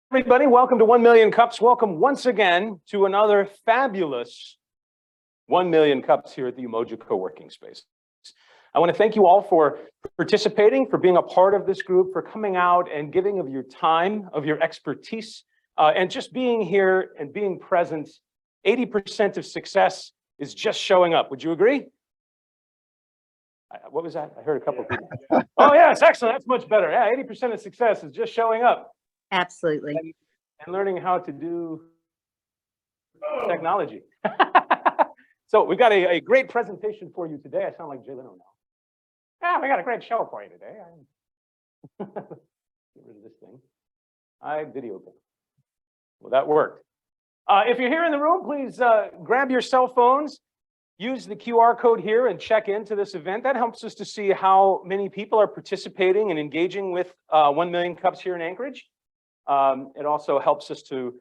Everybody, welcome to 1 Million Cups. Welcome once again to another fabulous 1 Million Cups here at the Umoja Co-working Space. I want to thank you all for participating, for being a part of this group, for coming out and giving of your time, of your expertise, and just being here and being present. 80% of success is just showing up. Would you agree? What was that? I heard a couple of people. Oh, yes, excellent. That's much better. Yeah, 80% of success is just showing up. Absolutely. And learning how to do technology. So we've got a great presentation for you today. I sound like Jay Leno now. Yeah, we got a great show for you today. Get rid of this thing. Video thing. Well, that worked. If you're here in the room, please grab your cell phones, use the QR code here and check into this event. That helps us to see how many people are participating and engaging with 1 Million Cups here in Anchorage. It also helps us to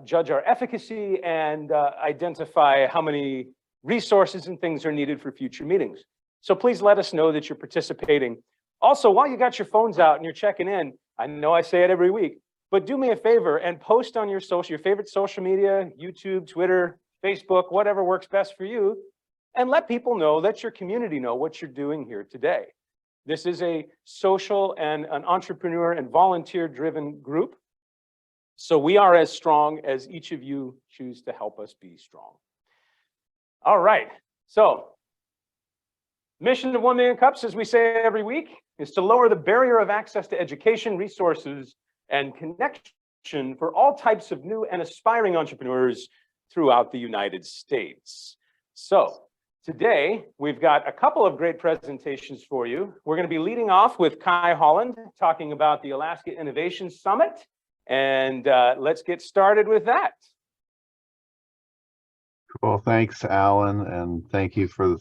judge our efficacy and identify how many resources and things are needed for future meetings. So please let us know that you're participating. Also, while you got your phones out and you're checking in, I know I say it every week, but do me a favor and post on your favorite social media, YouTube, Twitter, Facebook, whatever works best for you, and let people know, let your community know what you're doing here today. This is a social and an entrepreneur and volunteer-driven group. So we are as strong as each of you choose to help us be strong. All right, so mission of 1 Million Cups, as we say every week, is to lower the barrier of access to education, resources, and connection for all types of new and aspiring entrepreneurs throughout the United States. So today, we've got a couple of great presentations for you. We're going to be leading off with Kai Holland, talking about the Alaska Innovation Summit. And let's get started with that. Cool. Thanks, Alan. And thank you for the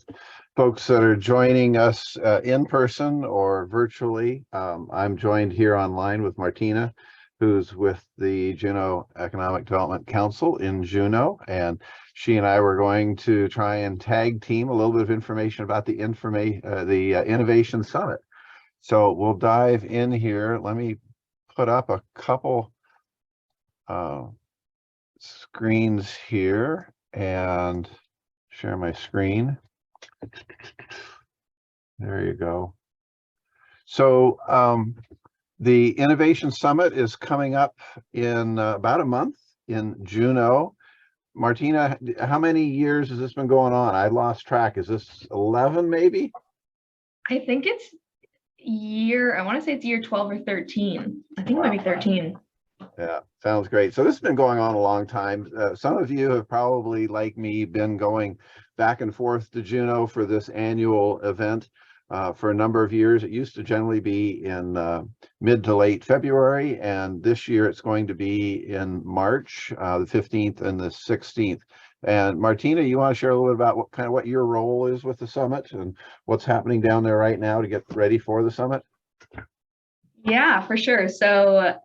folks that are joining us in person or virtually. I'm joined here online with Martina, who's with the Juneau Economic Development Council in Juneau. And she and I were going to try and tag team a little bit of information about the Innovation Summit. So we'll dive in here. Let me put up a couple screens here and share my screen. There you go. So the Innovation Summit is coming up in about a month in Juneau. Martina, how many years has this been going on? I lost track. Is this 11 maybe? I think it's I want to say it's year 12 or 13. I think it might be 13. Yeah, sounds great. So this has been going on a long time. Some of you have probably, like me, been going back and forth to Juneau for this annual event for a number of years. It used to generally be in mid to late February, and this year it's going to be in March, the 15th and the 16th. And Martina, you want to share a little bit about what your role is with the summit and what's happening down there right now to get ready for the summit? Yeah, for sure. So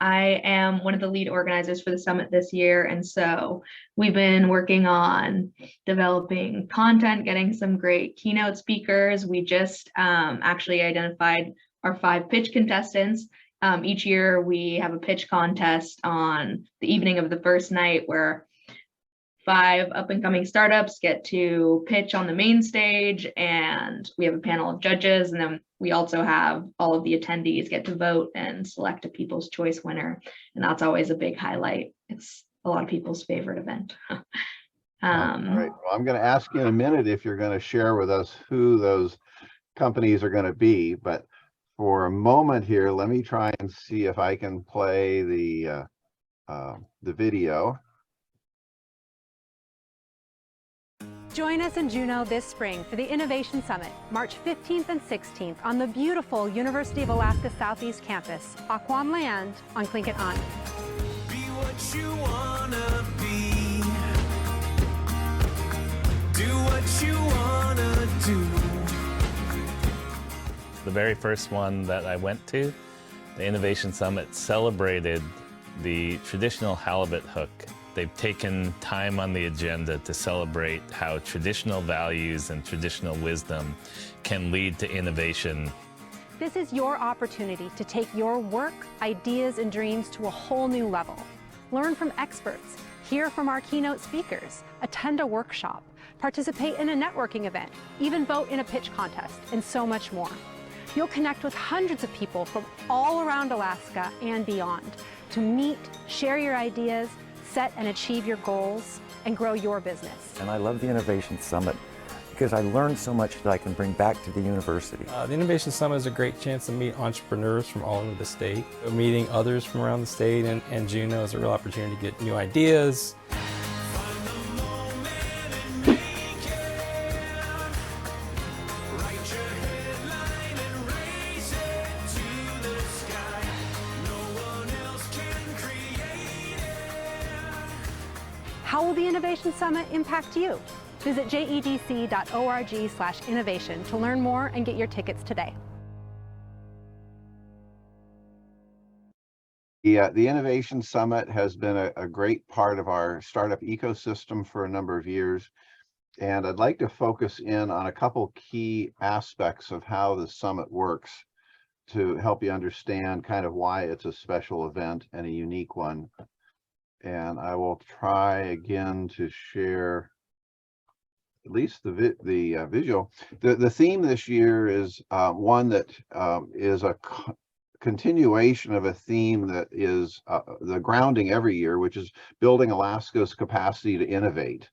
I am one of the lead organizers for the summit this year. And so we've been working on developing content, getting some great keynote speakers. We just actually identified our 5 pitch contestants. Each year we have a pitch contest on the evening of the first night where 5 up-and-coming startups get to pitch on the main stage, and we have a panel of judges, and then we also have all of the attendees get to vote and select a People's Choice winner, and that's always a big highlight. It's a lot of people's favorite event. All right. Well, I'm going to ask you in a minute if you're going to share with us who those companies are going to be, but for a moment here, let me try and see if I can play the video. Join us in Juneau this spring for the Innovation Summit, March 15th and 16th on the beautiful University of Alaska Southeast campus, Aquam Land on Tlingit Island. Be what you wanna be. Do what you wanna do. The very first one that I went to, the Innovation Summit, celebrated the traditional halibut hook. They've taken time on the agenda to celebrate how traditional values and traditional wisdom can lead to innovation This is your opportunity to take your work, ideas, and dreams to a whole new level. Learn from experts, hear from our keynote speakers, attend a workshop, participate in a networking event, even vote in a pitch contest, and so much more. You'll connect with hundreds of people from all around Alaska and beyond to meet, share your ideas, set and achieve your goals, and grow your business. And I love the Innovation Summit because I learned so much that I can bring back to the university. The Innovation Summit is a great chance to meet entrepreneurs from all over the state. Meeting others from around the state and Juneau is a real opportunity to get new ideas. How will the Innovation Summit impact you? Visit jedc.org/innovation to learn more and get your tickets today. The Innovation Summit has been a great part of our startup ecosystem for a number of years. And I'd like to focus in on a couple key aspects of how the summit works to help you understand kind of why it's a special event and a unique one. And I will try again to share at least the visual. The theme this year is one that is a continuation of a theme that is the grounding every year, which is building Alaska's capacity to innovate.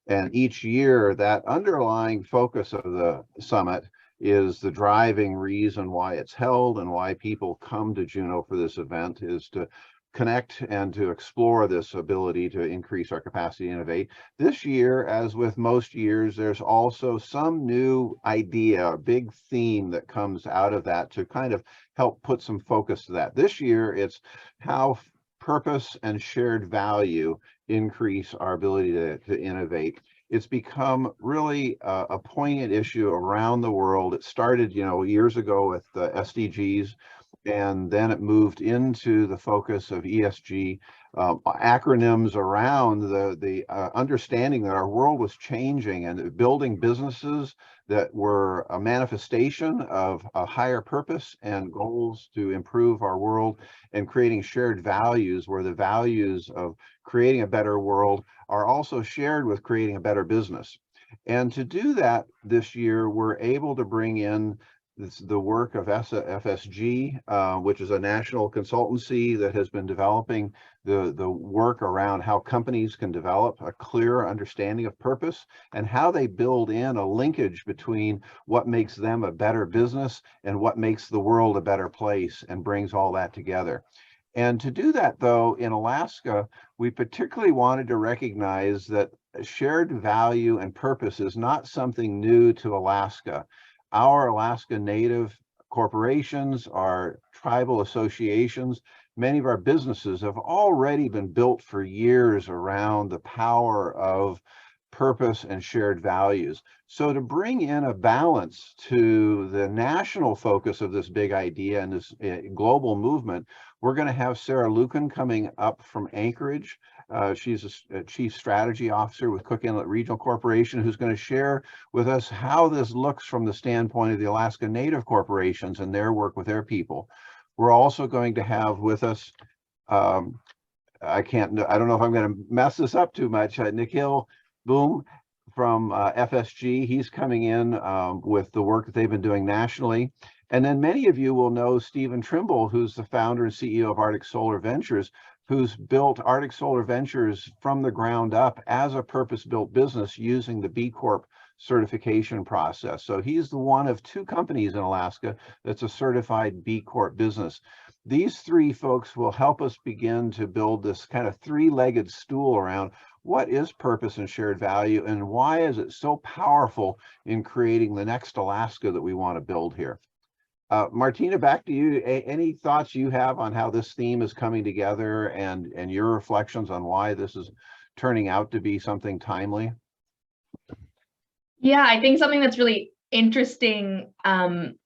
And each year, that underlying focus of the summit is the driving reason why it's held and why people come to Juneau for this event is to connect and to explore this ability to increase our capacity to innovate. This year, as with most years, there's also some new idea, a big theme that comes out of that to kind of help put some focus to that. This year, it's how purpose and shared value increase our ability to innovate. It's become really a poignant issue around the world. It started, years ago with the SDGs, and then it moved into the focus of ESG, acronyms around the understanding that our world was changing and building businesses that were a manifestation of a higher purpose and goals to improve our world, and creating shared values where the values of creating a better world are also shared with creating a better business. And to do that this year, we're able to bring in the work of FSG, which is a national consultancy that has been developing the work around how companies can develop a clear understanding of purpose and how they build in a linkage between what makes them a better business and what makes the world a better place, and brings all that together. And to do that, though, in Alaska, we particularly wanted to recognize that shared value and purpose is not something new to Alaska. Our Alaska Native corporations, our tribal associations, many of our businesses have already been built for years around the power of purpose and shared values. So to bring in a balance to the national focus of this big idea and this global movement, we're going to have Sarah Lucan coming up from Anchorage. She's a chief strategy officer with Cook Inlet Regional Corporation, who's going to share with us how this looks from the standpoint of the Alaska Native corporations and their work with their people. We're also going to have with us, I don't know if I'm going to mess this up too much, Nikhil Boom from FSG. He's coming in with the work that they've been doing nationally. And then many of you will know Stephen Trimble, who's the founder and CEO of Arctic Solar Ventures, who's built Arctic Solar Ventures from the ground up as a purpose-built business using the B Corp certification process. So he's the one of two companies in Alaska that's a certified B Corp business. These three folks will help us begin to build this kind of three-legged stool around what is purpose and shared value, and why is it so powerful in creating the next Alaska that we want to build here. Martina, back to you. Any thoughts you have on how this theme is coming together, and your reflections on why this is turning out to be something timely? Yeah, I think something that's really interesting and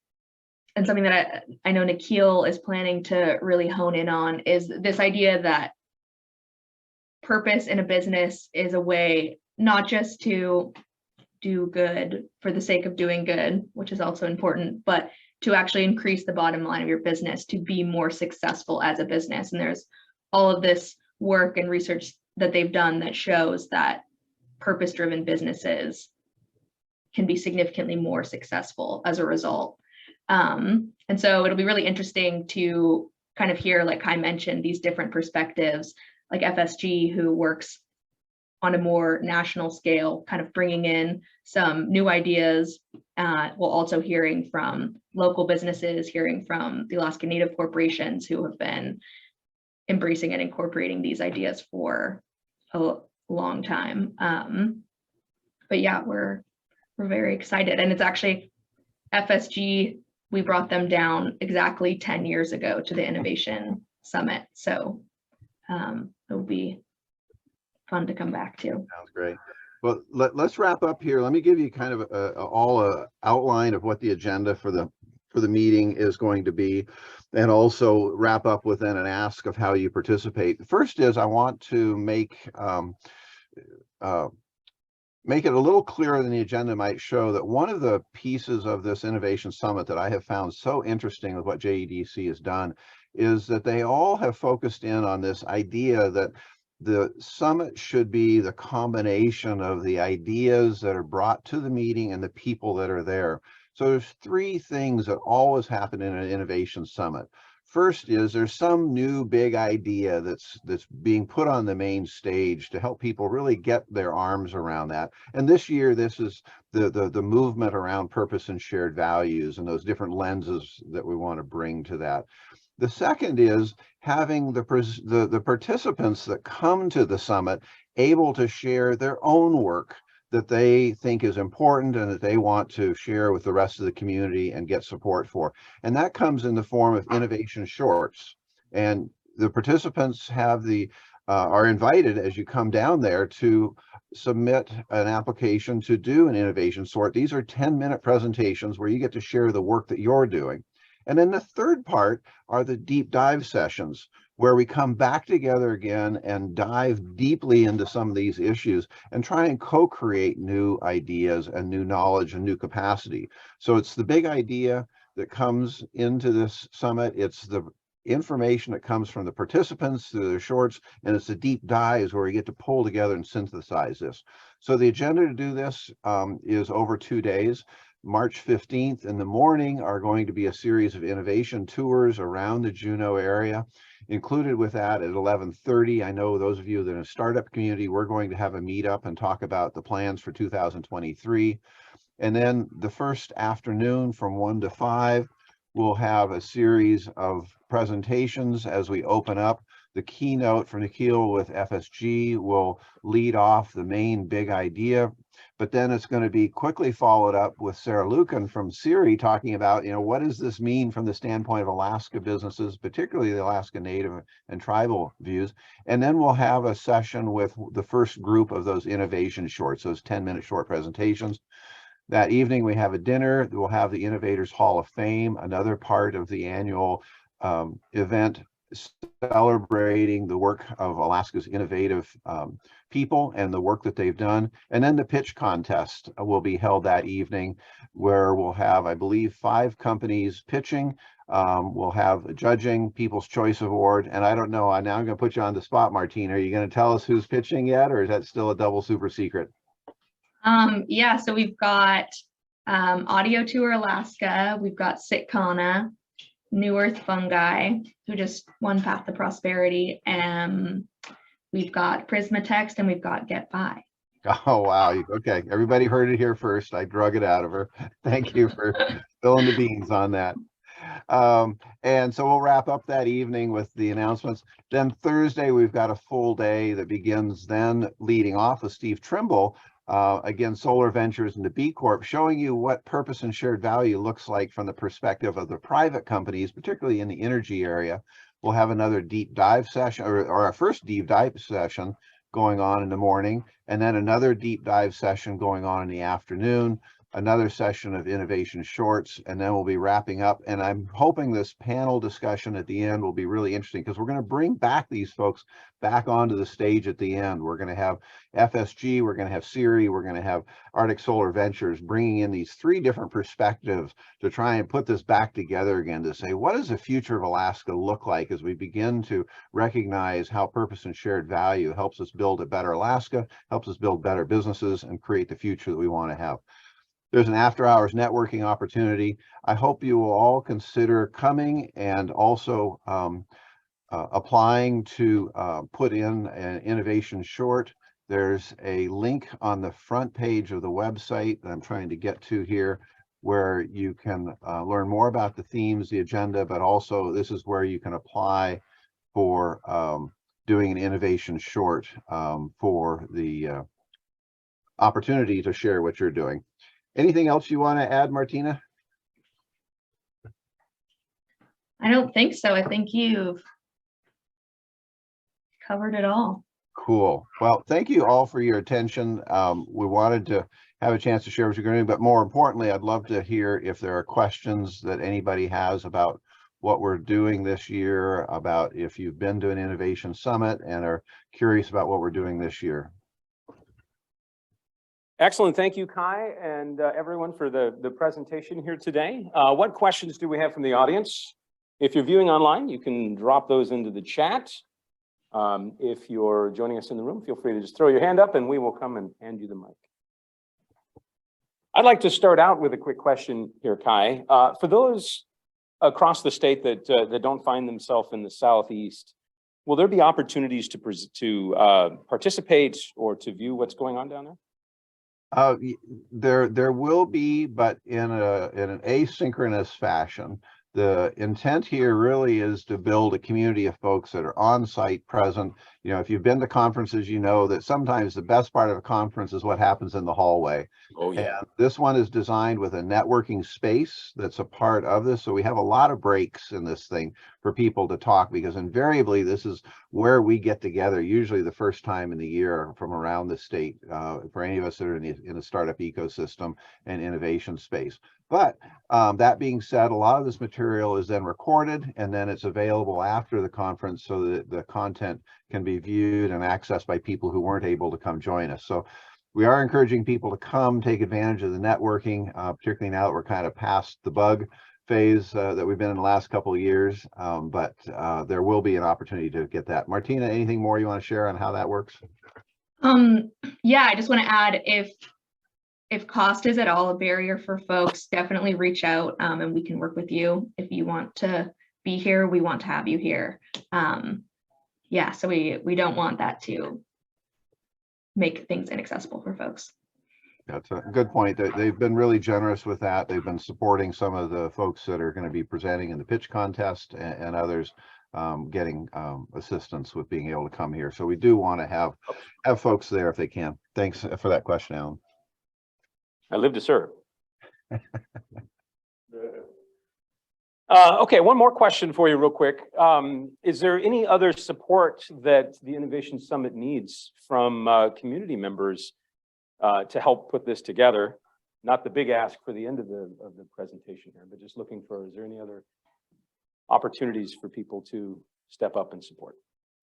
something that I know Nikhil is planning to really hone in on is this idea that purpose in a business is a way not just to do good for the sake of doing good, which is also important, but to actually increase the bottom line of your business to be more successful as a business. And there's all of this work and research that they've done that shows that purpose-driven businesses can be significantly more successful as a result. And so it'll be really interesting to kind of hear, like Kai mentioned, these different perspectives, like FSG, who works on a more national scale, kind of bringing in some new ideas, while also hearing from local businesses, hearing from the Alaska Native corporations who have been embracing and incorporating these ideas for a long time. But yeah, we're very excited. And it's actually FSG, we brought them down exactly 10 years ago to the Innovation Summit. So it'll be fun to come back to. Sounds great. Well, let's wrap up here. Let me give you kind of a outline of what the agenda for the meeting is going to be, and also wrap up with then an ask of how you participate. The first is I want to make it a little clearer than the agenda might show, that one of the pieces of this Innovation Summit that I have found so interesting with what JEDC has done is that they all have focused in on this idea that the summit should be the combination of the ideas that are brought to the meeting and the people that are there. So there's three things that always happen in an Innovation Summit. First is there's some new big idea that's being put on the main stage to help people really get their arms around that. And this year, this is the movement around purpose and shared values and those different lenses that we want to bring to that. The second is having the participants that come to the summit able to share their own work that they think is important and that they want to share with the rest of the community and get support for. And that comes in the form of innovation shorts. And the participants have are invited as you come down there to submit an application to do an innovation short. These are 10-minute presentations where you get to share the work that you're doing. And then the third part are the deep dive sessions, where we come back together again and dive deeply into some of these issues and try and co-create new ideas and new knowledge and new capacity. So it's the big idea that comes into this summit. It's the information that comes from the participants through their shorts, and it's the deep dives where we get to pull together and synthesize this. So the agenda to do this is over 2 days. March 15th in the morning are going to be a series of innovation tours around the Juneau area. Included with that at 11:30, I know those of you that are in a startup community, we're going to have a meetup and talk about the plans for 2023. And then the first afternoon from 1 to 5, we'll have a series of presentations as we open up. The keynote from Nikhil with FSG will lead off the main big idea, but then it's going to be quickly followed up with Sarah Lucan from Siri talking about, what does this mean from the standpoint of Alaska businesses, particularly the Alaska Native and tribal views. And then we'll have a session with the first group of those innovation shorts, those 10-minute short presentations. That evening we have a dinner. We'll have the Innovators Hall of Fame, another part of the annual event celebrating the work of Alaska's innovative people and the work that they've done. And then the pitch contest will be held that evening, where we'll have, I believe, 5 companies pitching. We'll have a judging, People's Choice Award. And I don't know, now I'm going to put you on the spot, Martina. Are you going to tell us who's pitching yet, or is that still a double super secret? Yeah, so we've got Audio Tour Alaska, we've got Sitkana, New Earth Fungi, who just won Path to Prosperity, and we've got Prismatext, and we've got Get By. Oh, wow. Okay, everybody heard it here first. I drug it out of her. Thank you for spilling the beans on that. And so we'll wrap up that evening with the announcements. Then Thursday, we've got a full day that begins then leading off with Steve Trimble, again, Solar Ventures and the B Corp, showing you what purpose and shared value looks like from the perspective of the private companies, particularly in the energy area. We'll have another deep dive session, or our first deep dive session going on in the morning, and then another deep dive session going on in the afternoon. another session of innovation shorts, and then we'll be wrapping up. And I'm hoping this panel discussion at the end will be really interesting, because we're going to bring back these folks back onto the stage at the end. We're going to have FSG, we're going to have Siri, we're going to have Arctic Solar Ventures, bringing in these 3 different perspectives to try and put this back together again, to say, what does the future of Alaska look like as we begin to recognize how purpose and shared value helps us build a better Alaska, helps us build better businesses, and create the future that we want to have. There's an after-hours networking opportunity. I hope you will all consider coming and also applying to put in an innovation short. There's a link on the front page of the website that I'm trying to get to here, where you can learn more about the themes, the agenda, but also this is where you can apply for doing an innovation short for the opportunity to share what you're doing. Anything else you want to add, Martina? I don't think so. I think you've covered it all. Cool. Well, thank you all for your attention. We wanted to have a chance to share what you're doing, but more importantly, I'd love to hear if there are questions that anybody has about what we're doing this year, about if you've been to an innovation summit and are curious about what we're doing this year. Excellent. Thank you, Kai, and everyone for the presentation here today. What questions do we have from the audience? If you're viewing online, you can drop those into the chat. If you're joining us in the room, feel free to just throw your hand up and we will come and hand you the mic. I'd like to start out with a quick question here, Kai. For those across the state that don't find themselves in the Southeast, will there be opportunities to participate or to view what's going on down there? There will be, but in an asynchronous fashion. The intent here really is to build a community of folks that are on site, present. You know, if you've been to conferences, you know that sometimes the best part of a conference is what happens in the hallway. Oh, yeah. And this one is designed with a networking space that's a part of this. So we have a lot of breaks in this thing for people to talk, because invariably this is where we get together, usually the first time in the year from around the state, for any of us that are in the startup ecosystem and innovation space. But that being said, a lot of this material is then recorded and then it's available after the conference so that the content can be viewed and accessed by people who weren't able to come join us. So we are encouraging people to come take advantage of the networking, particularly now that we're kind of past the bug phase that we've been in the last couple of years. But there will be an opportunity to get that. Martina, anything more you want to share on how that works? Yeah, I just want to add, if cost is at all a barrier for folks, definitely reach out and we can work with you. If you want to be here, we want to have you here. Yeah, so we don't want that to make things inaccessible for folks. That's a good point. They've been really generous with that. They've been supporting some of the folks that are going to be presenting in the pitch contest and others getting assistance with being able to come here. So we do want to have folks there if they can. Thanks for that question, Alan. I live to serve. Okay, one more question for you real quick. Is there any other support that the Innovation Summit needs from community members to help put this together? Not the big ask for the end of the presentation here, but just looking for, is there any other opportunities for people to step up and support?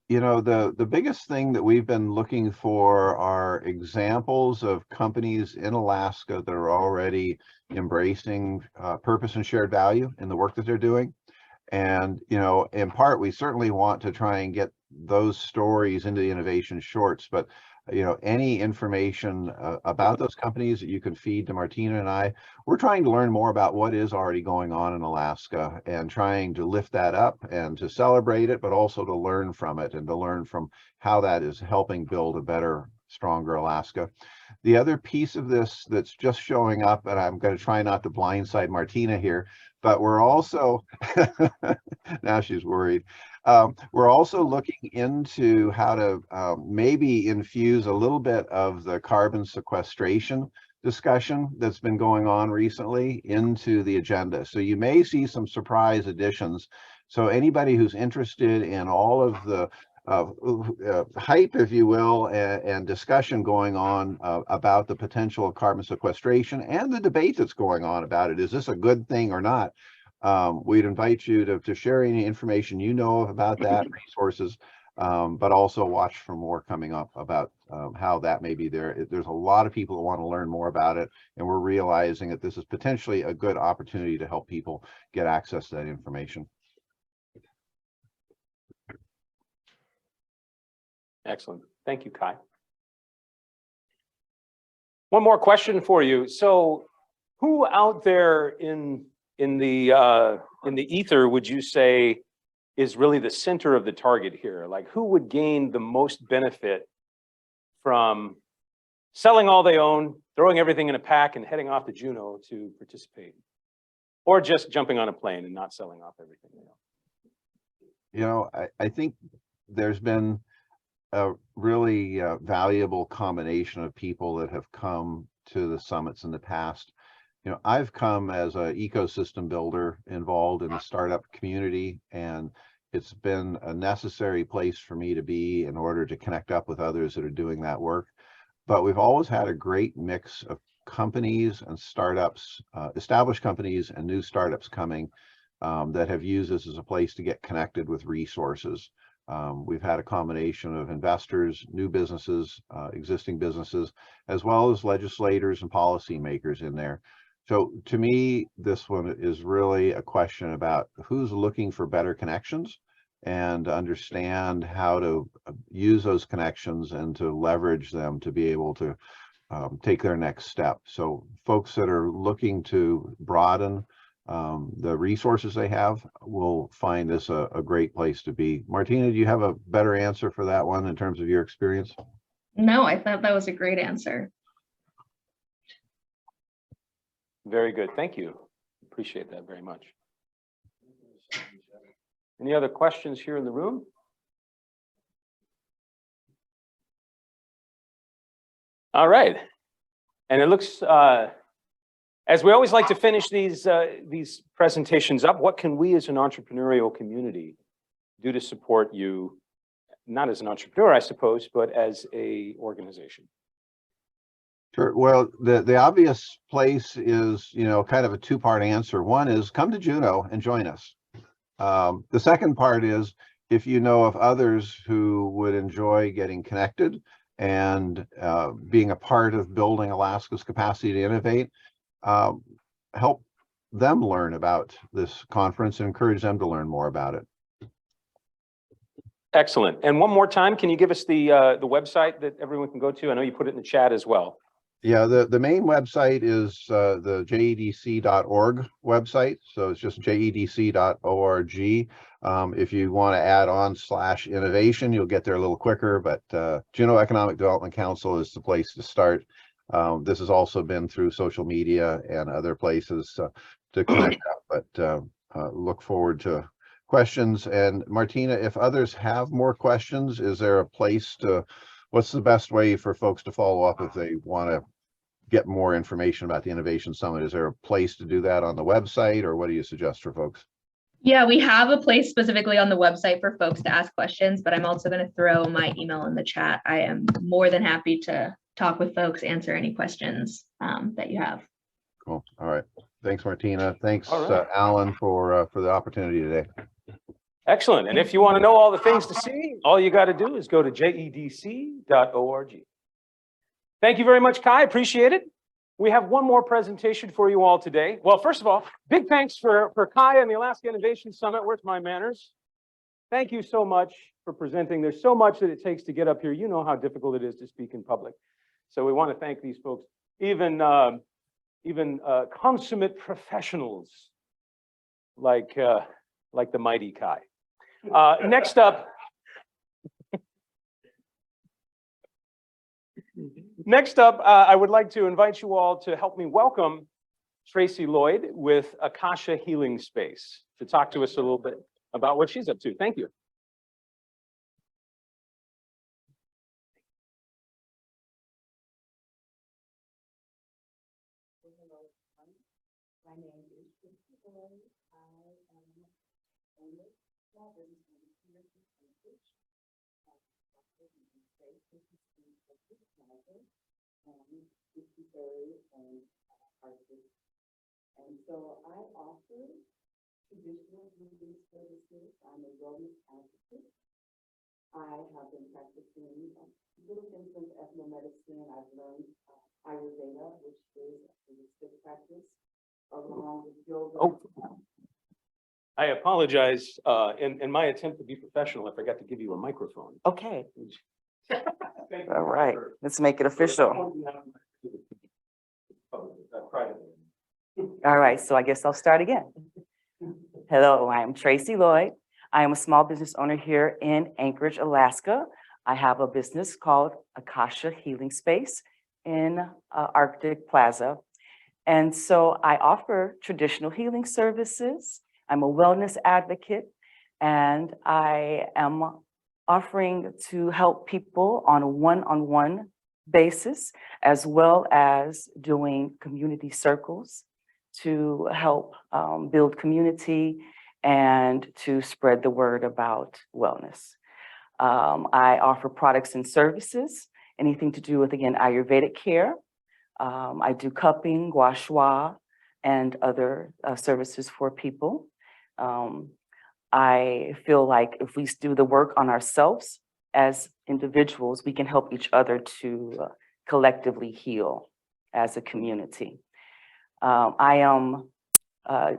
You know, the biggest thing that we've been looking for are examples of companies in Alaska that are already embracing purpose and shared value in the work that they're doing. And, you know, in part, we certainly want to try and get those stories into the innovation shorts, but you know, any information about those companies that you can feed to Martina and I, we're trying to learn more about what is already going on in Alaska and trying to lift that up and to celebrate it, but also to learn from it and to learn from how that is helping build a better, stronger Alaska. The other piece of this that's just showing up, and I'm going to try not to blindside Martina here, but we're also, now she's worried. We're also looking into how to maybe infuse a little bit of the carbon sequestration discussion that's been going on recently into the agenda. So you may see some surprise additions. So anybody who's interested in all of the hype, if you will, and discussion going on about the potential of carbon sequestration and the debate that's going on about it. Is this a good thing or not? We'd invite you to share any information you know about that, resources, but also watch for more coming up about how that may be there. There's a lot of people that want to learn more about it, and we're realizing that this is potentially a good opportunity to help people get access to that information. Excellent. Thank you, Kai. One more question for you. So who out there in the ether would you say is really the center of the target here? Like, who would gain the most benefit from selling all they own, throwing everything in a pack and heading off to Juneau to participate? Or just jumping on a plane and not selling off everything they own? You know, I think there's been a really valuable combination of people that have come to the summits in the past. You know, I've come as an ecosystem builder involved in the startup community, and it's been a necessary place for me to be in order to connect up with others that are doing that work. But we've always had a great mix of companies and startups, established companies and new startups coming that have used this as a place to get connected with resources. We've had a combination of investors, new businesses, existing businesses, as well as legislators and policymakers in there. So to me, this one is really a question about who's looking for better connections and understand how to use those connections and to leverage them to be able to take their next step. So folks that are looking to broaden the resources they have will find this a great place to be. Martina, do you have a better answer for that one in terms of your experience? No, I thought that was a great answer. Very good. Thank you. Appreciate that very much. Any other questions here in the room? All right. And it looks, as we always like to finish these presentations up, what can we as an entrepreneurial community do to support you, not as an entrepreneur, I suppose, but as a organization? Sure. Well, the obvious place is, you know, kind of a two-part answer. One is come to Juneau and join us. The second part is if you know of others who would enjoy getting connected and being a part of building Alaska's capacity to innovate, help them learn about this conference and encourage them to learn more about it. Excellent. And one more time, can you give us the website that everyone can go to? I know you put it in the chat as well. Yeah, the main website is the jedc.org website. So it's just jedc.org. If you want to add on /innovation, you'll get there a little quicker, but Juneau Economic Development Council is the place to start. This has also been through social media and other places to connect up, but look forward to questions. And Martina, if others have more questions, is there a place to, what's the best way for folks to follow up if they want to get more information about the Innovation Summit? Is there a place to do that on the website, or what do you suggest for folks? Yeah, we have a place specifically on the website for folks to ask questions, but I'm also going to throw my email in the chat. I am more than happy to talk with folks, answer any questions that you have. Cool. All right. Thanks, Martina. Thanks, right. Alan, for the opportunity today. Excellent. And if you want to know all the things to see, all you got to do is go to jedc.org. Thank you very much, Kai. Appreciate it. We have one more presentation for you all today. Well, first of all, big thanks for Kai and the Alaska Innovation Summit. Where's my manners? Thank you so much for presenting. There's so much that it takes to get up here. You know how difficult it is to speak in public. So we want to thank these folks, even consummate professionals like the mighty Kai. Next up, I would like to invite you all to help me welcome Tracy Lloyd with AKasha Healing Space to talk to us a little bit about what she's up to. Thank you. My name is Tracy Lloyd. I am owner of small business in Anchorage. And so I offer traditional healing services. I'm a wellness advocate. I have been practicing little things from ethnomedicine. I've learned Ayurveda, which is a holistic practice, along with yoga. Oh, I apologize. In my attempt to be professional, I forgot to give you a microphone. Okay, Thank you all right, for- let's make it official. pointing out privately. All right, so I guess I'll start again. Hello, I am Tracy Lloyd. I am a small business owner here in Anchorage, Alaska. I have a business called AKasha Healing Space in Arctic Plaza. And so I offer traditional healing services. I'm a wellness advocate, and I am offering to help people on a one-on-one basis, as well as doing community circles to help build community and to spread the word about wellness. I offer products and services, anything to do with, again, Ayurvedic care. I do cupping, gua sha, and other services for people. I feel like if we do the work on ourselves as individuals, we can help each other to collectively heal as a community. I am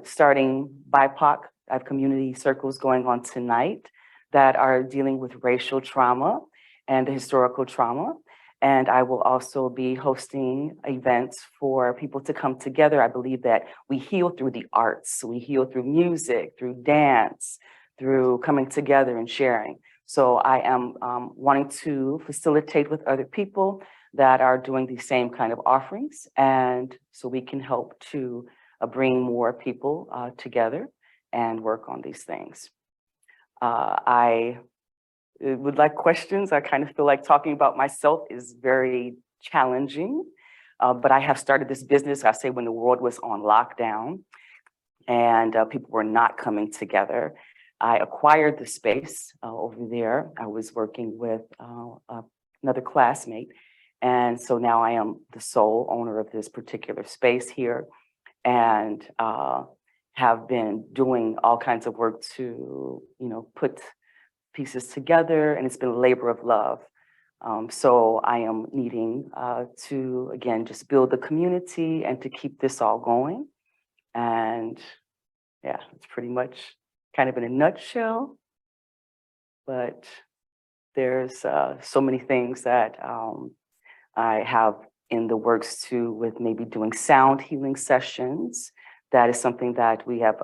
starting BIPOC. I have community circles going on tonight that are dealing with racial trauma and historical trauma. And I will also be hosting events for people to come together. I believe that we heal through the arts. We heal through music, through dance, through coming together and sharing. So I am wanting to facilitate with other people that are doing the same kind of offerings. And so we can help to bring more people together and work on these things. I would like questions. I kind of feel like talking about myself is very challenging, but I have started this business, I say, when the world was on lockdown and people were not coming together. I acquired the space over there. I was working with another classmate. And so now I am the sole owner of this particular space here, and have been doing all kinds of work to, put pieces together, and it's been a labor of love. So I am needing to, again, just build the community and to keep this all going. And yeah, it's pretty much kind of in a nutshell, but there's so many things that I have in the works too, with maybe doing sound healing sessions. That is something that we have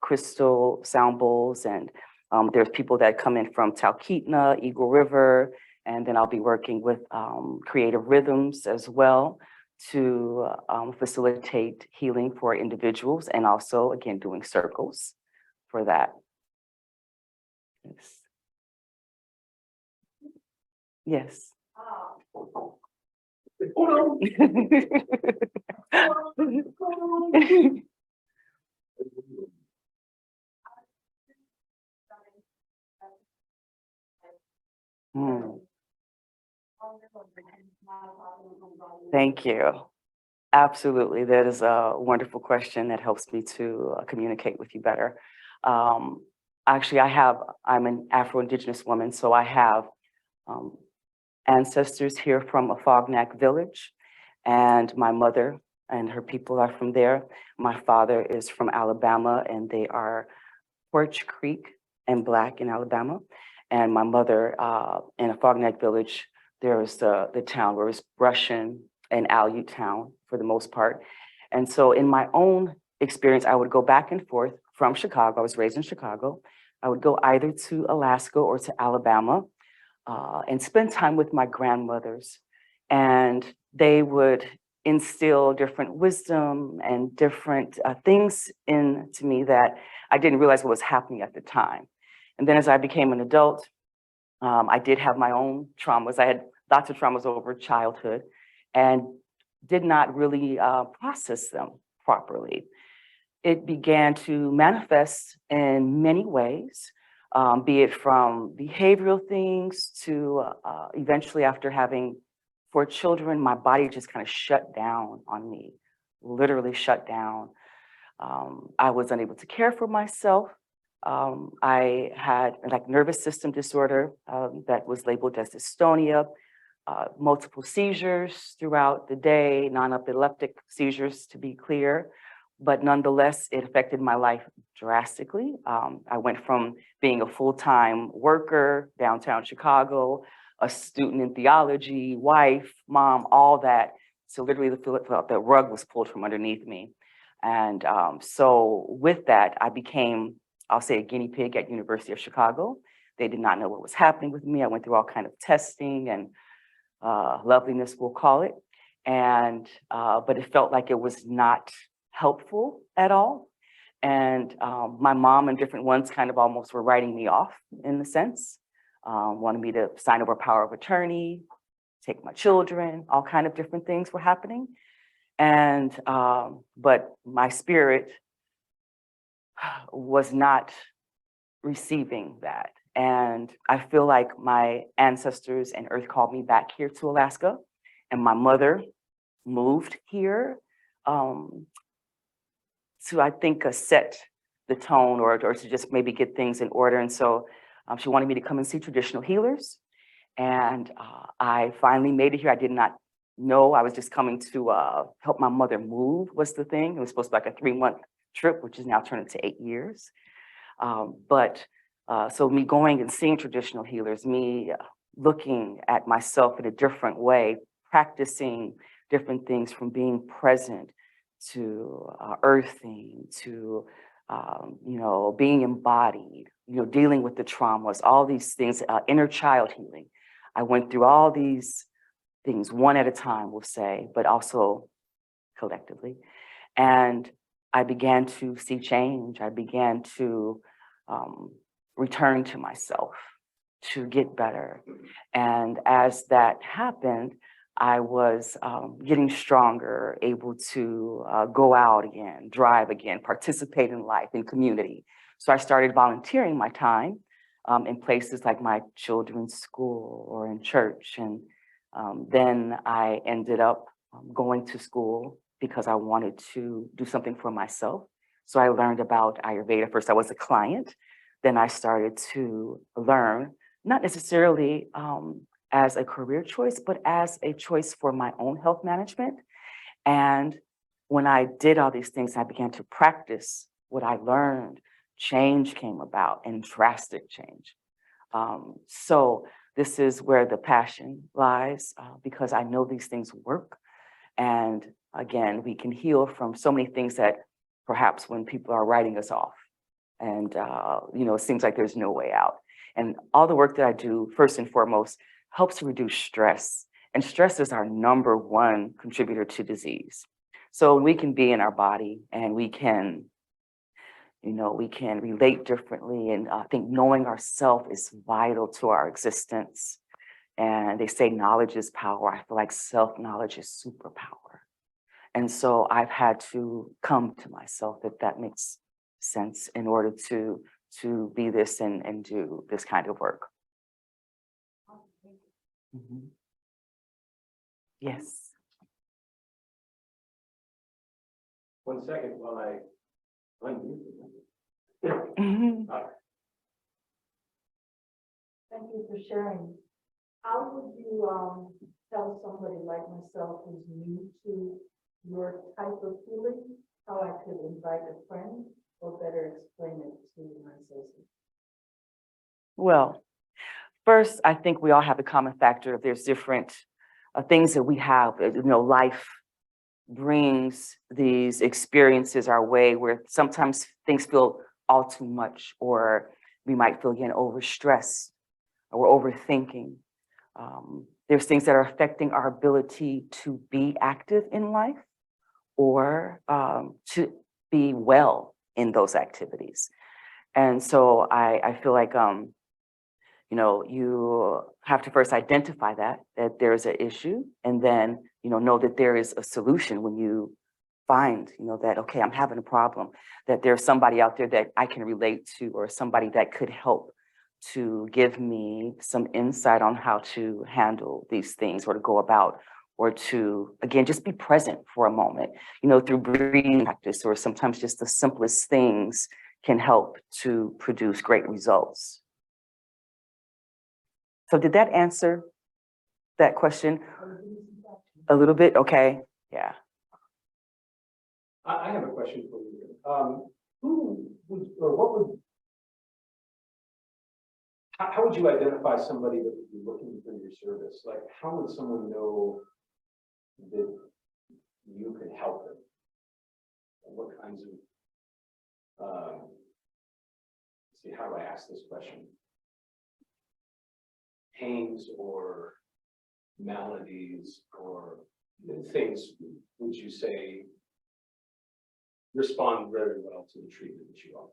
crystal sound bowls, and there's people that come in from Talkeetna, Eagle River, and then I'll be working with Creative Rhythms as well to facilitate healing for individuals, and also, again, doing circles for that. Yes. Thank you. Absolutely. That is a wonderful question that helps me to communicate with you better. Actually, I'm an Afro-Indigenous woman, so I have ancestors here from a Fognak village, and my mother and her people are from there. My father is from Alabama, and they are Porch Creek and Black in Alabama. And my mother in a Fognak village, there was the town where it was Russian and Aleut town for the most part. And so in my own experience, I would go back and forth from Chicago. I was raised in Chicago. I would go either to Alaska or to Alabama and spend time with my grandmothers. And they would instill different wisdom and different things into me that I didn't realize what was happening at the time. And then as I became an adult, I did have my own traumas. I had lots of traumas over childhood and did not really process them properly. It began to manifest in many ways. be it from behavioral things to eventually after having 4 children, my body just kind of shut down on me, literally shut down. I was unable to care for myself. I had like nervous system disorder that was labeled as dystonia, multiple seizures throughout the day, non-epileptic seizures to be clear, but nonetheless, it affected my life drastically. I went from being a full-time worker downtown Chicago, a student in theology, wife, mom, all that. So literally the rug was pulled from underneath me. And so with that, I became, I'll say, a guinea pig at University of Chicago. They did not know what was happening with me. I went through all kind of testing and loveliness, we'll call it. And, but it felt like it was not helpful at all. And my mom and different ones kind of almost were writing me off in a sense, wanted me to sign over power of attorney, take my children, all kind of different things were happening. And, but my spirit was not receiving that. And I feel like my ancestors and earth called me back here to Alaska, and my mother moved here to, I think, set the tone or to just maybe get things in order. And so she wanted me to come and see traditional healers. And I finally made it here. I did not know. I was just coming to help my mother move was the thing. It was supposed to be like a 3-month trip, which is now turned into 8 years. So me going and seeing traditional healers, me looking at myself in a different way, practicing different things from being present to earthing to, you know, being embodied, you know, dealing with the traumas, all these things, inner child healing. I went through all these things one at a time, we'll say, but also collectively. And I began to see change. I began to return to myself, to get better. And as that happened, I was getting stronger, able to go out again, drive again, participate in life, in community. So I started volunteering my time in places like my children's school or in church. And then I ended up going to school because I wanted to do something for myself. So I learned about Ayurveda. First, I was a client. Then I started to learn, not necessarily as a career choice, but as a choice for my own health management. And when I did all these things, I began to practice what I learned. Change came about, and drastic change. So this is where the passion lies, because I know these things work. And again, we can heal from so many things that perhaps when people are writing us off and, you know, it seems like there's no way out. And all the work that I do, first and foremost, helps to reduce stress. And stress is our #1 contributor to disease. So we can be in our body and we can, you know, we can relate differently. And I think knowing ourselves is vital to our existence. And they say knowledge is power. I feel like self-knowledge is superpower. And so I've had to come to myself, if that makes sense, in order to be this and do this kind of work. Mm-hmm. Yes. 1 second while I unmute. Mm-hmm. Thank you for sharing. How would you tell somebody like myself who's new to your type of healing, how I could invite a friend or better explain it to my associate? Well, first, I think we all have a common factor. There's different things that we have, you know, life brings these experiences our way where sometimes things feel all too much, or we might feel, again, overstressed or we're overthinking. There's things that are affecting our ability to be active in life or to be well in those activities. And so I feel like, you know, you have to first identify that there's an issue, and then, you know that there is a solution when you find, you know, that, okay, I'm having a problem, that there's somebody out there that I can relate to or somebody that could help to give me some insight on how to handle these things or to go about, or to, again, just be present for a moment, through breathing practice, or sometimes just the simplest things can help to produce great results. So did that answer that question a little bit? Okay, yeah. I have a question for you. Who would, or what would, how would you identify somebody that would be looking for your service? Like, how would someone know that you can help them? And what kinds of, let's see, how do I ask this question? Pains or maladies or things would you say respond very well to the treatment that you offer?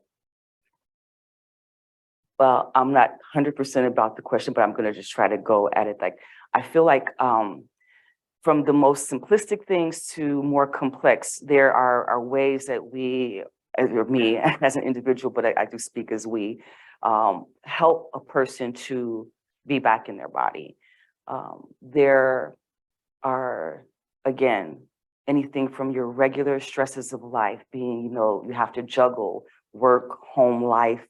Well, I'm not 100% about the question, but I'm going to just try to go at it. Like, I feel like from the most simplistic things to more complex, there are ways that we, or me as an individual, but I do speak as we, help a person to be back in their body. There are, again, anything from your regular stresses of life being, you have to juggle work, home life,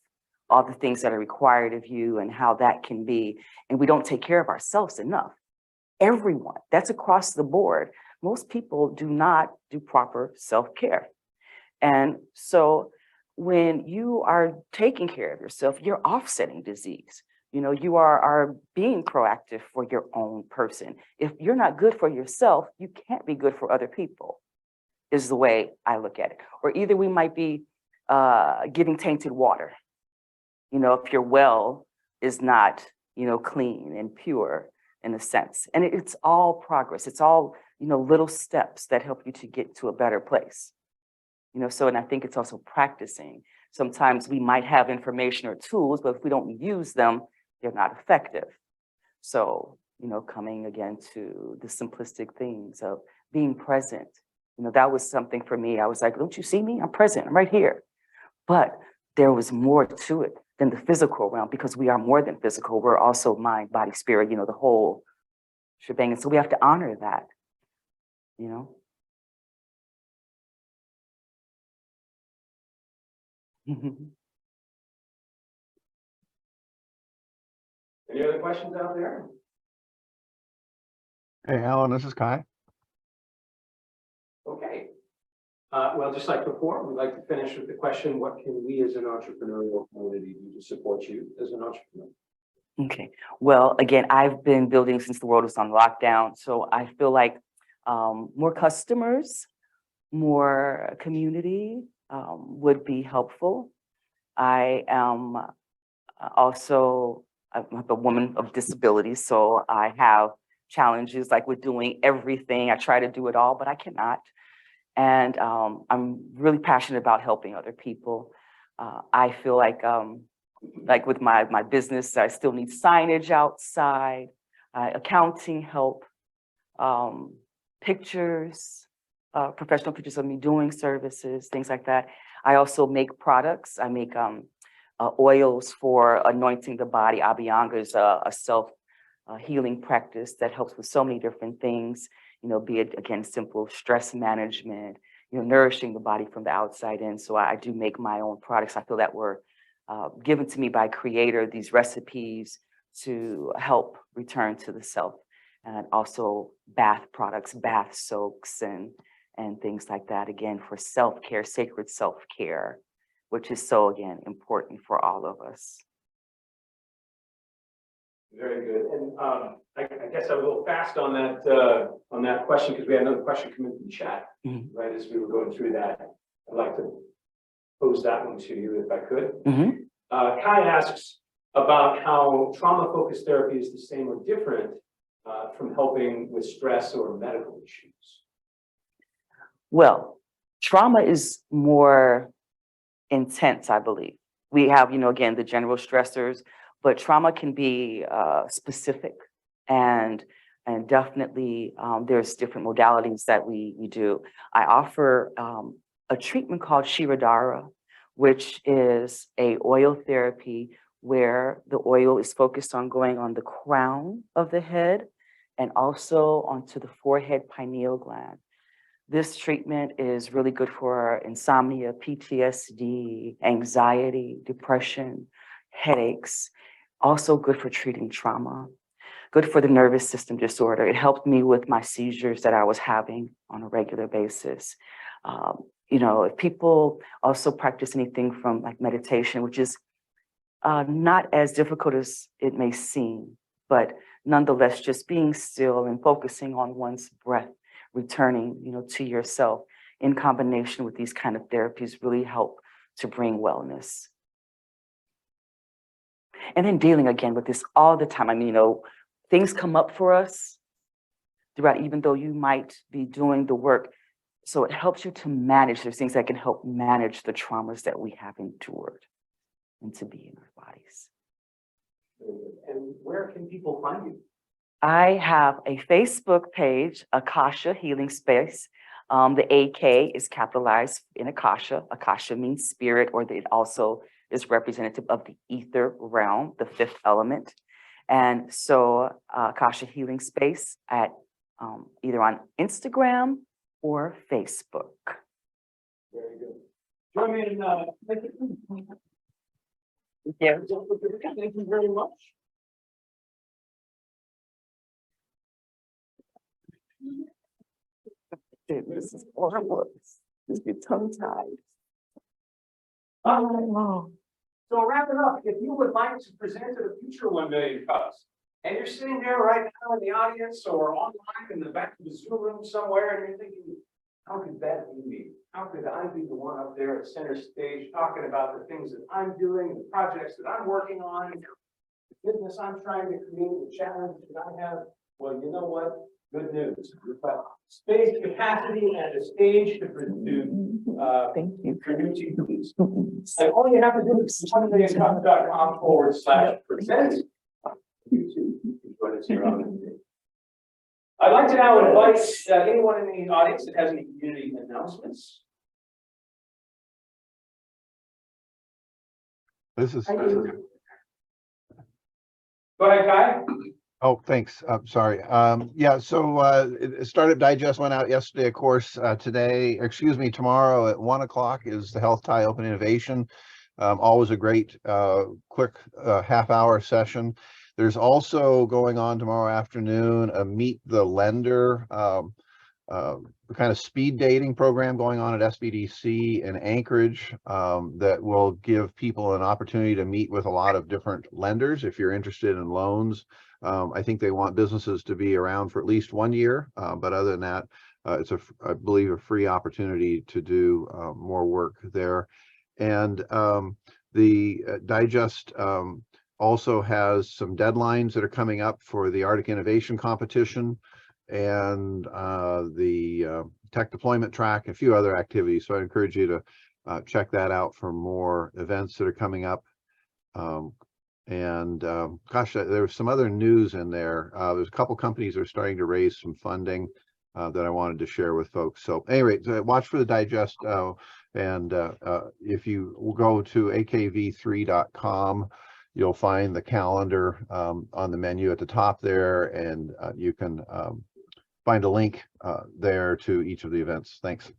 all the things that are required of you and how that can be. And we don't take care of ourselves enough. Everyone, that's across the board. Most people do not do proper self-care. And so when you are taking care of yourself, you're offsetting disease. You are being proactive for your own person. If you're not good for yourself, you can't be good for other people, is the way I look at it. Or either we might be giving tainted water. If your well is not, clean and pure in a sense. And it's all progress. It's all, little steps that help you to get to a better place. So, and I think it's also practicing. Sometimes we might have information or tools, but if we don't use them, they're not effective. So, coming again to the simplistic things of being present, that was something for me. I was like, don't you see me? I'm present, I'm right here. But there was more to it than the physical realm, because we are more than physical. We're also mind, body, spirit, the whole shebang. And so we have to honor that, Any other questions out there? Hey, Alan, this is Kai. Okay. Well, just like before, we'd like to finish with the question, what can we as an entrepreneurial community do to support you as an entrepreneur? Okay. Well, again, I've been building since the world was on lockdown. So I feel like more customers, more community would be helpful. I am also I'm a woman of disabilities, so I have challenges like with doing everything. I try to do it all, but I cannot. And I'm really passionate about helping other people. I feel like with my business, I still need signage outside, accounting help, pictures, professional pictures of me doing services, things like that. I also make products. I make oils for anointing the body. Abhyanga is a self-healing practice that helps with so many different things, be it, again, simple stress management, nourishing the body from the outside in. So I do make my own products. I feel that were given to me by Creator, these recipes to help return to the self. And also bath products, bath soaks and things like that, again, for self-care, sacred self-care, which is so, again, important for all of us. Very good. And I guess I was a little fast on that question, because we had another question come in from the chat, right, as we were going through that. I'd like to pose that one to you if I could. Kai asks about how trauma-focused therapy is the same or different from helping with stress or medical issues. Well, trauma is more intense, I believe. We have, again, the general stressors, but trauma can be specific, and definitely there's different modalities that we do. I offer a treatment called Shirodara, which is a oil therapy where the oil is focused on going on the crown of the head and also onto the forehead pineal gland. This treatment is really good for insomnia, PTSD, anxiety, depression, headaches, also good for treating trauma, good for the nervous system disorder. It helped me with my seizures that I was having on a regular basis. You know, if people also practice anything from like meditation, which is not as difficult as it may seem, but nonetheless, just being still and focusing on one's breath, returning, you know, to yourself in combination with these kind of therapies really help to bring wellness. And then dealing again with this all the time. I mean, you know, things come up for us throughout, even though you might be doing the work. So it helps you to manage. There's things that can help manage the traumas that we have endured and to be in our bodies. And where can people find you? I have a Facebook page, AKasha Healing Space. The AK is capitalized in AKasha. AKasha means spirit, or it also is representative of the ether realm, the fifth element. And so AKasha Healing Space at either on Instagram or Facebook. Very good. Join me in thank you. Yeah. Thank you very much. This is horrible. Just get tongue-tied. So wrap it up. If you would like to present at a future 1MCups, and you're sitting there right now in the audience or online in the back of the Zoom room somewhere, and you're thinking, how could that be me? How could I be the one up there at center stage talking about the things that I'm doing, the projects that I'm working on, the business I'm trying to create, the challenge that I have? Well, you know what? Good news. We've got space, capacity, and a stage to Thank you. produce these. And all you have to do is 1MCups.com/present. I'd like to now invite anyone in the audience that has any community announcements. This is. Go ahead, Kai. Oh, thanks. Sorry. Yeah, so Startup Digest went out yesterday, of course. Tomorrow at 1 o'clock is the Health Tie Open Innovation. Always a great, quick half-hour session. There's also going on tomorrow afternoon a Meet the Lender, kind of speed dating program going on at SBDC in Anchorage that will give people an opportunity to meet with a lot of different lenders if you're interested in loans. I think they want businesses to be around for at least 1 year, but other than that, it's I believe, a free opportunity to do more work there. And the Digest also has some deadlines that are coming up for the Arctic Innovation Competition and the Tech Deployment Track, a few other activities. So I encourage you to check that out for more events that are coming up. Gosh, there was some other news in there. There's a couple companies that are starting to raise some funding that I wanted to share with folks. So anyway, watch for the Digest. If you go to akv3.com, you'll find the calendar on the menu at the top there, and you can find a link there to each of the events. Thanks.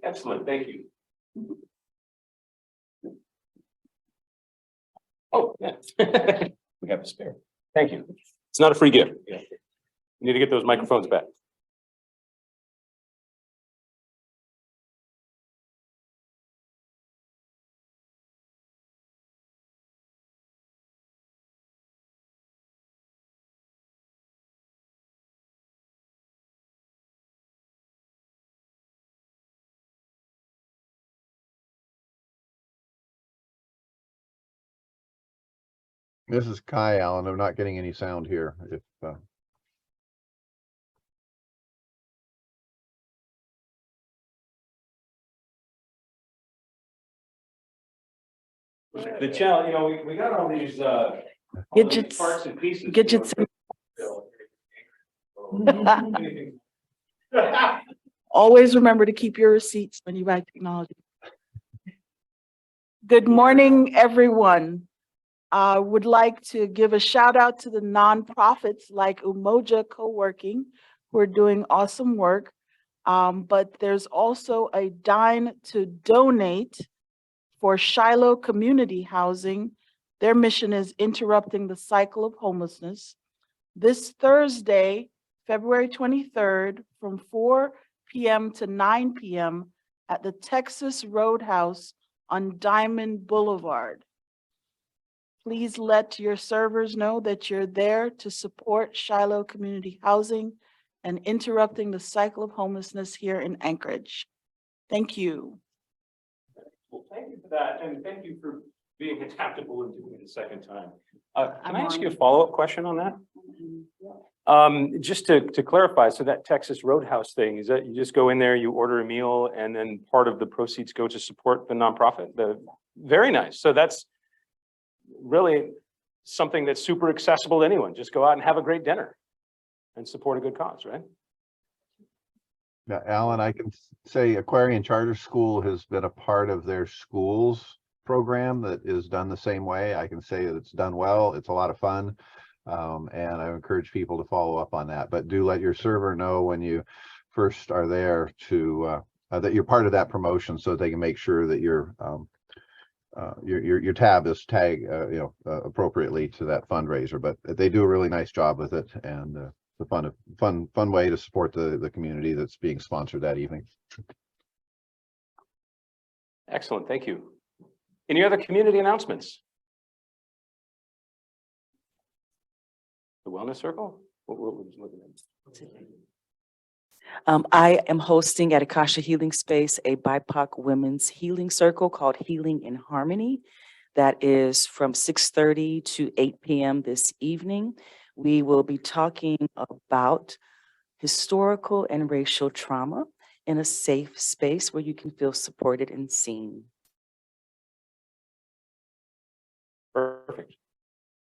Excellent, thank you. Oh, yeah. We have a spare. Thank you. It's not a free gift. You need to get those microphones back. This is Kai Allen. I'm not getting any sound here. If The challenge, you know, we got all these Gadgets. parts and pieces. Gadgets. Always remember to keep your receipts when you buy technology. Good morning, everyone. I would like to give a shout out to the nonprofits like Umoja Co-working, who are doing awesome work. But there's also a dine to donate for Shiloh Community Housing. Their mission is interrupting the cycle of homelessness. This Thursday, February 23rd, from 4 p.m. to 9 p.m. at the Texas Roadhouse on Diamond Boulevard. Please let your servers know that you're there to support Shiloh Community Housing and interrupting the cycle of homelessness here in Anchorage. Thank you. Well, thank you for that, and thank you for being adaptable and doing it a second time. Can I ask you a follow-up question on that? Just to clarify, so that Texas Roadhouse thing, is that you just go in there, you order a meal, and then part of the proceeds go to support the nonprofit? Very nice. So that's really something that's super accessible to anyone. Just go out and have a great dinner and support a good cause, right? Yeah, Alan, I can say Aquarian Charter School has been a part of their schools program that is done the same way. I can say that it's done well. It's a lot of fun. And I encourage people to follow up on that, but do let your server know when you first are there to that you're part of that promotion, so they can make sure that your tab is tagged appropriately to that fundraiser. But they do a really nice job with it, and it's a fun way to support the community that's being sponsored that evening. Excellent, thank you. Any other community announcements? The Wellness Circle? What were we looking at? I am hosting at AKasha Healing Space a BIPOC women's healing circle called Healing in Harmony. That is from 6:30 to 8 p.m. this evening. We will be talking about historical and racial trauma in a safe space where you can feel supported and seen. Perfect.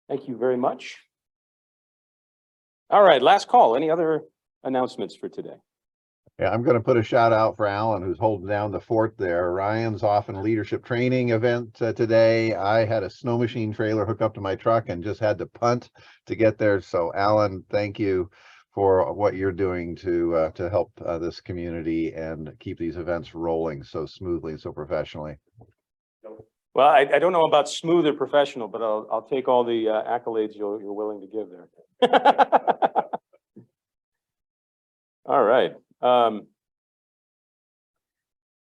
Thank you very much. All right, last call. Any other announcements for today? Yeah, I'm going to put a shout out for Alan, who's holding down the fort there. Ryan's off in a leadership training event today. I had a snow machine trailer hook up to my truck and just had to punt to get there. So Alan, thank you for what you're doing to help this community and keep these events rolling so smoothly and so professionally. Well, I don't know about smooth or professional, but I'll take all the accolades you're willing to give there. All right.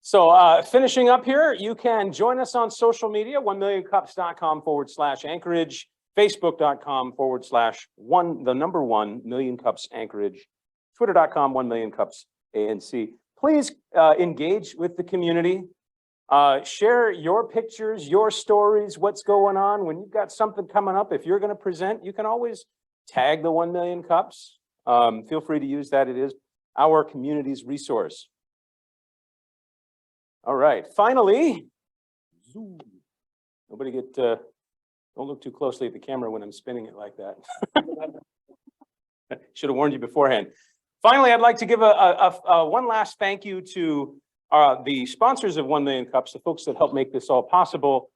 So finishing up here, you can join us on social media, 1MCups.com/Anchorage, Facebook.com/1MCups Anchorage, Twitter.com 1MCups ANC. Please engage with the community. Share your pictures, your stories, what's going on. When you've got something coming up, if you're going to present, you can always tag the 1MCups. Feel free to use that. It is our community's resource. All right, finally, nobody get, don't look too closely at the camera when I'm spinning it like that. Should have warned you beforehand. Finally, I'd like to give one last thank you to the sponsors of 1MCups, the folks that help make this all possible.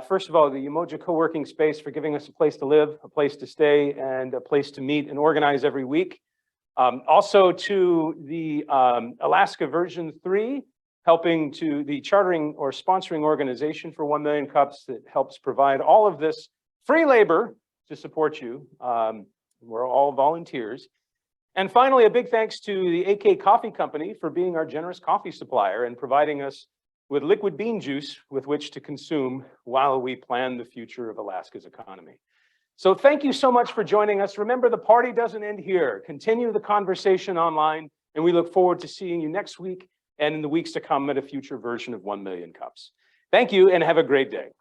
First of all, the Umoja Co-working Space for giving us a place to live, a place to stay, and a place to meet and organize every week. Also to the Alaska version 3, helping to the chartering or sponsoring organization for 1MCups that helps provide all of this free labor to support you. We're all volunteers. And finally, a big thanks to the AK Coffee Company for being our generous coffee supplier and providing us with liquid bean juice with which to consume while we plan the future of Alaska's economy. So thank you so much for joining us. Remember, the party doesn't end here. Continue the conversation online, and we look forward to seeing you next week and in the weeks to come at a future version of 1MCups. Thank you, and have a great day.